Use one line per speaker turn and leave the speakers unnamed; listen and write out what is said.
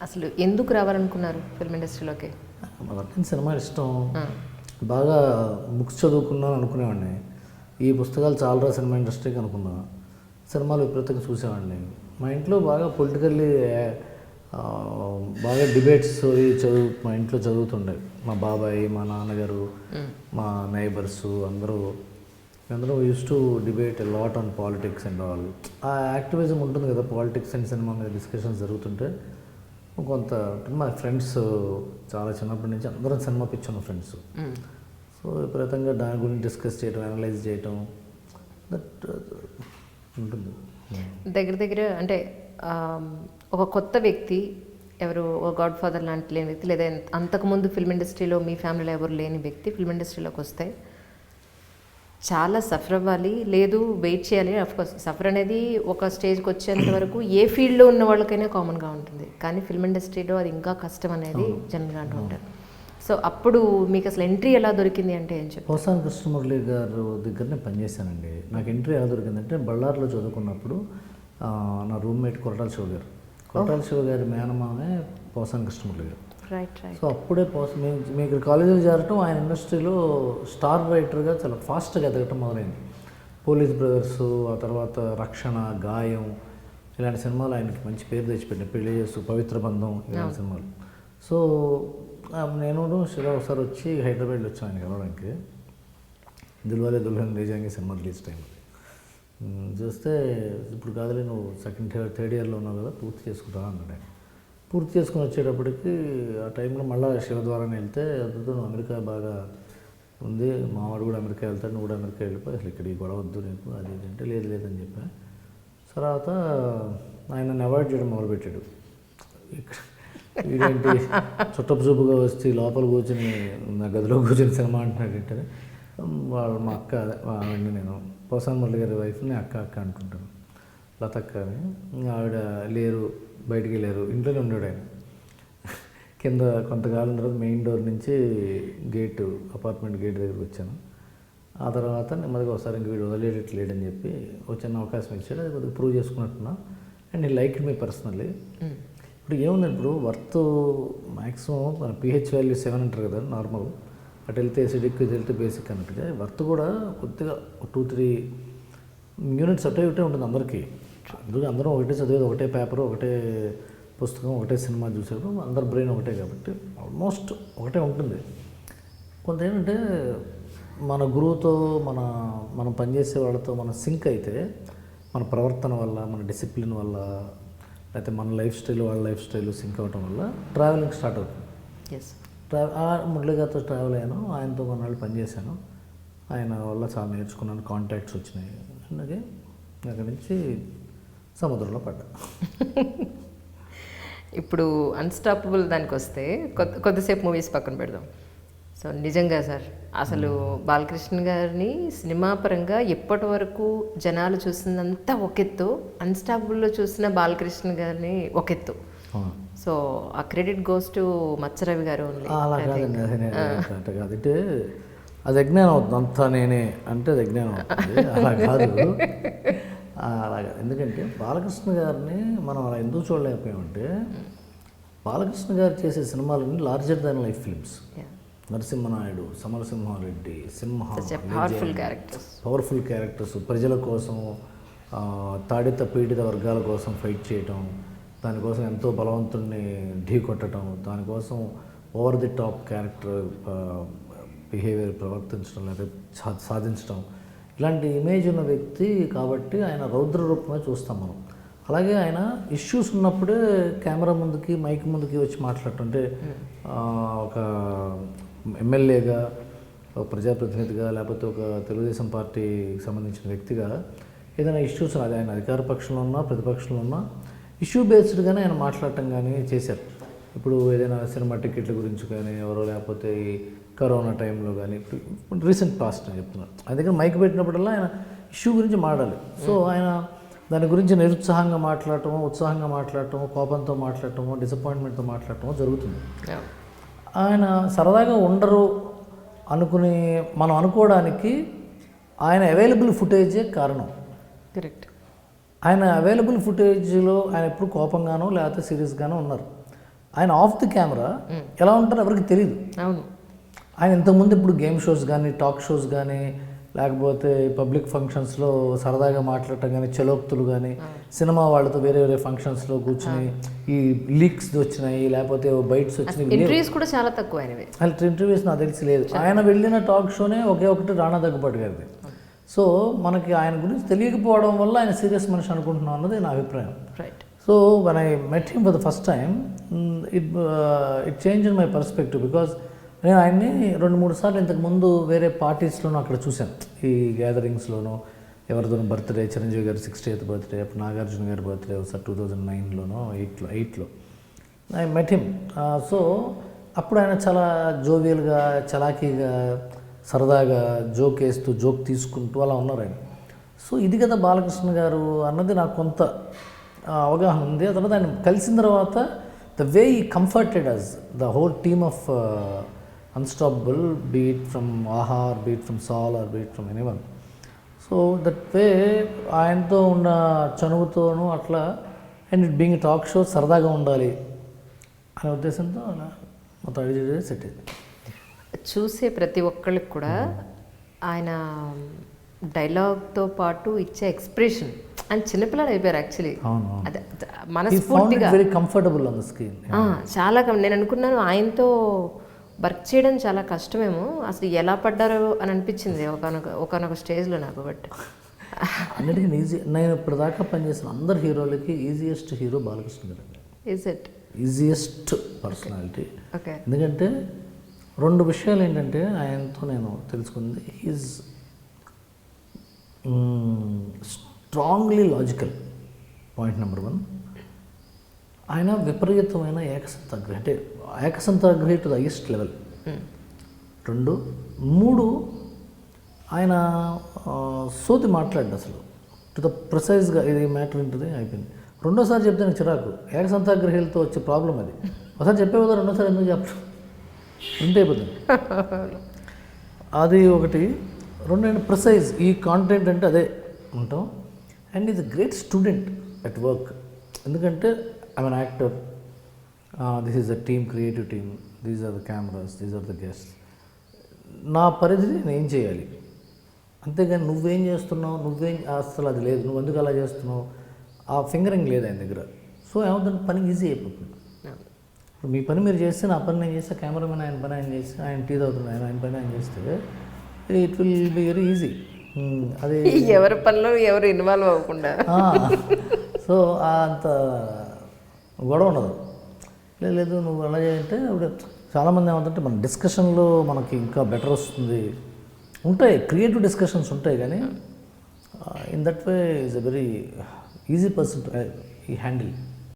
అసలు ఎందుకు రావాలనుకున్నారు ఫిల్మ్ ఇండస్ట్రీలోకి?
నాకు సినిమా ఇష్టం, బాగా బుక్స్ చదువుకున్నాను అనుకునేవాడిని. ఈ పుస్తకాలు చాలరా సినిమా ఇండస్ట్రీకి అనుకున్నా. సినిమాలు విపరీతంగా చూసేవాడిని. మా ఇంట్లో బాగా పొలిటికల్లీ బాగా డిబేట్స్ మా ఇంట్లో చదువుతుండే. మా బాబాయ్, మా నాన్నగారు, మా నైబర్స్ అందరూ use to debate lot on politics and all. ఆ యాక్టివిజం ఉంటుంది కదా, పాలిటిక్స్ అండ్ సినిమా మీద డిస్కషన్స్ జరుగుతుంటే కొంత మా ఫ్రెండ్స్ చాలా చిన్నప్పటి నుంచి అందరం సినిమా పిచ్చున్న ఫ్రెండ్స్. సో విపరీతంగా దాని గురించి డిస్కస్ చేయడం, అనలైజ్ చేయటం దట్ ఉంటుంది.
దగ్గర అంటే ఒక కొత్త వ్యక్తి, ఎవరు ఒక గాడ్ ఫాదర్ లాంటి లేని వ్యక్తి, లేదా అంతకుముందు ఫిల్మ్ ఇండస్ట్రీలో మీ ఫ్యామిలీలో ఎవరు లేని వ్యక్తి ఫిల్మ్ ఇండస్ట్రీలోకి వస్తే చాలా సఫర్ అవ్వాలి, లేదు వెయిట్ చేయాలి. అఫ్కోర్స్ సఫర్ అనేది ఒక స్టేజ్కి వచ్చేంత వరకు ఏ ఫీల్డ్లో ఉన్న వాళ్ళకైనా కామన్గా ఉంటుంది, కానీ ఫిల్మ్ ఇండస్ట్రీలో అది ఇంకా కష్టం అనేది జనరల్గా అంటూ ఉంటారు. సో అప్పుడు మీకు అసలు ఎంట్రీ ఎలా దొరికింది అంటే ఏం చెప్పారు?
పోసాని కృష్ణమురళి గారు దగ్గరనే పనిచేశానండి. నాకు ఎంట్రీ ఎలా దొరికిందంటే, బళ్ళార్లో చదువుకున్నప్పుడు నా రూమ్మేట్ కొరటాల శివ గారి మేనమామే పోసాని కృష్ణమురళి గారు.
రైట్.
సో అప్పుడే మీకు కాలేజీలో చేరటం, ఆయన ఇండస్ట్రీలో స్టార్ రైటర్గా చాలా ఫాస్ట్గా ఎదగటం మొదలైంది. పోలీస్ బ్రదర్స్, ఆ తర్వాత రక్షణ, గాయం ఇలాంటి సినిమాలు ఆయనకి మంచి పేరు తెచ్చిపెట్టిన, పెళ్లి చేస్తూ, పవిత్ర బంధం ఇలాంటి సినిమాలు. సో నేను శివ ఒకసారి వచ్చి హైదరాబాద్లో వచ్చాను ఆయన కలవడానికి. దిల్వాలే దుల్హన్ లే జాయేంగే సినిమా రిలీజ్ టైం చూస్తే, ఇప్పుడు కాదులే నువ్వు థర్డ్ ఇయర్లో ఉన్నావు కదా, పూర్తి చేసుకుంటా అన్నాడు ఆయన. పూర్తి చేసుకుని వచ్చేటప్పటికి ఆ టైంలో మళ్ళీ శివ ద్వారానే వెళ్తే, అద్దుతో నువ్వు అమెరికా బాగా ఉంది, మావాడు కూడా అమెరికా వెళ్తాడు, నువ్వు కూడా అమెరికా వెళ్ళిపోయి, అసలు ఇక్కడ ఈ గొడవ వద్దు నీకు, అది అంటే లేదని చెప్పా. తర్వాత ఆయనను అవాయిడ్ చేయడం మొదలుపెట్టాడు. ఇక్కడ వీడేంటి చుట్టపు చూపుగా వచ్చి లోపల కూర్చొని నా గదిలో కూర్చొని సినిమా అంటున్నాడు ఏంటని. వాళ్ళు మా అక్క, నేను పోసాని మురళి గారి వైఫ్ని అక్క అనుకుంటాను, లతక్క అని. ఆవిడ లేరు, బయటికి వెళ్ళారు, ఇంట్లోనే ఉన్నాడు ఆయన. కింద కొంతకాలం తర్వాత మెయిన్ డోర్ నుంచి అపార్ట్మెంట్ గేట్ దగ్గరికి వచ్చాను. ఆ తర్వాత నెమ్మదిగా ఒకసారి ఇంక వీడు వదిలేటట్లేడని చెప్పి ఒక చిన్న అవకాశం ఇచ్చాడు. అది కొద్దిగా ప్రూవ్ చేసుకున్నట్టున్నా. అండ్ ఈ లైక్ మీ పర్సనల్లీ. ఇప్పుడు ఏముంది, ఇప్పుడు వర్త్ మ్యాక్సిమం pH వాల్యూ 7 అంటారు కదా నార్మల్, అటు వెళ్తే ఎసిడిక్, ఇది వెళ్తే బేసిక్ అన్నట్టుగా వర్త్ కూడా కొద్దిగా 2-3 యూనిట్స్ అటే ఉంటుంది అందరికీ. అందుకే అందరం ఒకటే చదివేది, ఒకటే పేపర్, ఒకటే పుస్తకం, ఒకటే సినిమా చూసేప్పుడు అందరి బ్రెయిన్ ఒకటే కాబట్టి ఆల్మోస్ట్ ఒకటే ఉంటుంది. కొంత ఏంటంటే మన గురువుతో, మనం పనిచేసే వాళ్ళతో మన సింక్ అయితే, మన ప్రవర్తన వల్ల, మన డిసిప్లిన్ వల్ల, లేకపోతే మన లైఫ్ స్టైల్ వాళ్ళ లైఫ్ స్టైల్ సింక్ అవ్వటం వల్ల ట్రావెలింగ్ స్టార్ట్ అవుతుంది. మురళి గారితో ట్రావెల్ అయ్యాను, ఆయనతో కొన్నాళ్ళు పనిచేశాను. ఆయన వల్ల చాలా నేర్చుకున్నాను, కాంటాక్ట్స్ వచ్చినాయి. అలాగే అక్కడి నుంచి సముద్రంలో పడ్డా.
ఇప్పుడు అన్స్టాపబుల్ దానికి వస్తే కొద్దిసేపు మూవీస్ పక్కన పెడదాం. సో నిజంగా సార్, అసలు బాలకృష్ణ గారిని సినిమా పరంగా ఎప్పటి వరకు జనాలు చూసిందంతా ఒకెత్తు, అన్స్టాపబుల్లో చూసిన బాలకృష్ణ గారిని ఒకెత్తు. సో ఆ క్రెడిట్ గోస్ టు మచ్చరవి గారు.
అలా కాదండి, కాదంటే అది అజ్ఞానం అవుతుంది, అంతా నేనే అంటే అది అజ్ఞానం అవుతుంది. అలా కాదు, అలాగా. ఎందుకంటే బాలకృష్ణ గారిని మనం అలా ఎందుకు చూడలేకపోయామంటే, బాలకృష్ణ గారు చేసే సినిమాలన్నీ larger than life films. Narasimha Naidu, Samarasimha Reddy, Simha, powerful characters, ప్రజల కోసం, తాడిత పీడిత వర్గాల కోసం ఫైట్ చేయటం, దానికోసం ఎంతో బలవంతుడిని ఢీ కొట్టడం, దానికోసం over the top character behaviour ప్రవర్తించడం, లేదా సాధించడం, ఇలాంటి ఇమేజ్ ఉన్న వ్యక్తి కాబట్టి ఆయన రౌద్ర రూపమే చూస్తాం మనం. అలాగే ఆయన ఇష్యూస్ ఉన్నప్పుడే కెమెరా ముందుకి, మైక్ ముందుకి వచ్చి మాట్లాడటం. అంటే ఒక ఎమ్మెల్యేగా, ఒక ప్రజాప్రతినిధిగా, లేకపోతే ఒక తెలుగుదేశం పార్టీకి సంబంధించిన వ్యక్తిగా ఏదైనా ఇష్యూస్, అది ఆయన అధికార పక్షంలో ఉన్నా ప్రతిపక్షంలో ఉన్నా ఇష్యూ బేస్డ్గానే ఆయన మాట్లాడటం కానీ చేశారు. ఇప్పుడు ఏదైనా సినిమా టికెట్ల గురించి కానీ, ఎవరో లేకపోతే ఈ కరోనా టైంలో కానీ, ఇప్పుడు రీసెంట్ పాస్ట్ అని చెప్తున్నాను, ఆయన దగ్గర మైక్ పెట్టినప్పుడల్లా ఆయన ఇష్యూ గురించి మాట్లాడాలి. సో ఆయన దాని గురించి నిరుత్సాహంగా మాట్లాడటమో, ఉత్సాహంగా మాట్లాడటమో, కోపంతో మాట్లాడటమో, డిసప్పాయింట్మెంట్తో మాట్లాడటమో జరుగుతుంది. ఆయన సరదాగా ఉండరు అనుకుని మనం అనుకోవడానికి ఆయన అవైలబుల్ ఫుటేజే కారణం.
కరెక్ట్.
ఆయన అవైలబుల్ ఫుటేజ్లో ఆయన ఎప్పుడు కోపంగానో లేకపోతే సీరియస్గానో ఉన్నారు. ఆయన ఆఫ్ ది కెమెరా ఎలా ఉంటారో ఎవరికి తెలియదు.
అవును.
ఆయన ఇంతకుముందు ఇప్పుడు గేమ్ షోస్ కానీ టాక్ షోస్ కానీ లేకపోతే పబ్లిక్ ఫంక్షన్స్లో సరదాగా మాట్లాడటం కానీ చలోక్తులు కానీ సినిమా వాళ్ళతో వేరే వేరే ఫంక్షన్స్లో కూర్చుని ఈ లీక్స్ వచ్చినాయి లేకపోతే బైట్స్ వచ్చినాయి.
ఇంటర్వ్యూస్ కూడా చాలా తక్కువ ఆయనవి.
అసలు ఇంటర్వ్యూస్ నాకు తెలిసి లేదు. ఆయన వెళ్ళిన టాక్ షోనే ఒకే ఒకటి రాణా దగ్గుబాటి గారిది. సో మనకి ఆయన గురించి తెలియకపోవడం వల్ల ఆయన సీరియస్ మనిషి అనుకుంటున్నాం అన్నది నా అభిప్రాయం.
Right.
So when I met him for the first time it change in my perspective because నేను ఆయన్ని 2-3 సార్లు ఇంతకుముందు వేరే పార్టీస్లోనూ అక్కడ చూశాను. ఈ గ్యాదరింగ్స్లోనూ ఎవరితోనూ బర్త్డే, చిరంజీవి గారి 60th బర్త్డే, అప్పుడు నాగార్జున గారి బర్త్డే ఒకసారి 2009లోనో 8లో ఐ మెట్ హిమ్. సో అప్పుడు ఆయన చాలా జోవియల్గా చలాకీగా సరదాగా జోక్ వేస్తూ జోక్ తీసుకుంటూ అలా ఉన్నారు ఆయన. సో ఇది కదా బాలకృష్ణ గారు అన్నది నాకు కొంత అవగాహన ఉంది. ఆ తర్వాత ఆయన కలిసిన తర్వాత the way he comforted us the whole team of Unstoppable, beat from Aha, beat from సాల్ or beat from anyone. So that way ఆయనతో ఉన్న చనువుతోనూ అట్లా and it being talk show సరదాగా ఉండాలి అనే ఉద్దేశంతో అలా మొత్తం అడిగి సెట్ అయింది.
చూసే ప్రతి ఒక్కళ్ళకి కూడా ఆయన డైలాగ్తో పాటు ఇచ్చే ఎక్స్ప్రెషన్ ఆయన చిన్నపిల్లలు అయిపోయారు యాక్చువల్లీ.
అవును,
అదే మనస్ఫూర్తిగా
very comfortable on the screen.
చాలా నేను అనుకున్నాను ఆయనతో వర్క్ చేయడం చాలా కష్టమేమో, అసలు ఎలా పడ్డారో అని అనిపించింది ఒకనొక స్టేజ్లో నాకు. బట్
అన్నిటికీ ఈజీ. నేను ఇప్పుడు దాకా పనిచేసిన అందరు హీరోలకి ఈజియెస్ట్ హీరో బాలకృష్ణ గారు.
Is it
easiest personality.
Okay.
ఎందుకంటే 2 విషయాలు ఏంటంటే ఆయనతో నేను తెలుసుకుంది. Is strongly logical, point number 1. ఆయన విపరీతమైన ఏకసంతాగ్రహి, అంటే ఏకసంతాగ్రహి టు ద హైయెస్ట్ లెవెల్. 2, 3 ఆయన సోతి మాట్లాడు అసలు టు ద ప్రిసైజ్గా ఇది మ్యాటర్ ఉంటుంది అయిపోయింది. 2సారి చెప్తే నాకు చిరాకు. ఏకసంతాగ్రహీలతో వచ్చే ప్రాబ్లం అది. ఒకసారి చెప్పేపోతే 2సారి ఎందుకు చెప్పడం, ఉంటే అయిపోతుంది. అది ఒకటి. 2 ప్రిసైజ్ ఈ కాంటెంట్ అంటే అదే ఉంటాం. And is a great student at work. ఎందుకంటే I'm an actor, this is a team, creative team, these are the cameras, these are the guests. నా పరిధిని నేను ఏం చేయాలి, అంతేగాని నువ్వేం చేస్తున్నావు, నువ్వేం అసలు అది లేదు, నువ్వు ఎందుకు అలా చేస్తున్నావు, ఆ ఫింగరింగ్ లేదు ఆయన దగ్గర. సో ఏమవుతుంది, పని ఈజీ అయిపోతుంది. ఇప్పుడు మీ పని మీరు చేస్తే నా పని నేను చేస్తే, కెమెరామెన్ ఆయన పని ఆయన చేస్తే, ఆయన టీ తాగుతున్నాడు ఆయన పని ఆయన చేస్తే it will be very easy. అది
ఎవరి పనిలో ఎవరు ఇన్వాల్వ్ అవ్వకుండా.
సో అంత గొడవ ఉండదు. లేదు నువ్వు అలా చేయంటే ఇప్పుడు చాలామంది ఏమంటే మన డిస్కషన్లో మనకి ఇంకా బెటర్ వస్తుంది ఉంటాయి, క్రియేటివ్ డిస్కషన్స్ ఉంటాయి. కానీ in that way is a very easy person to handle.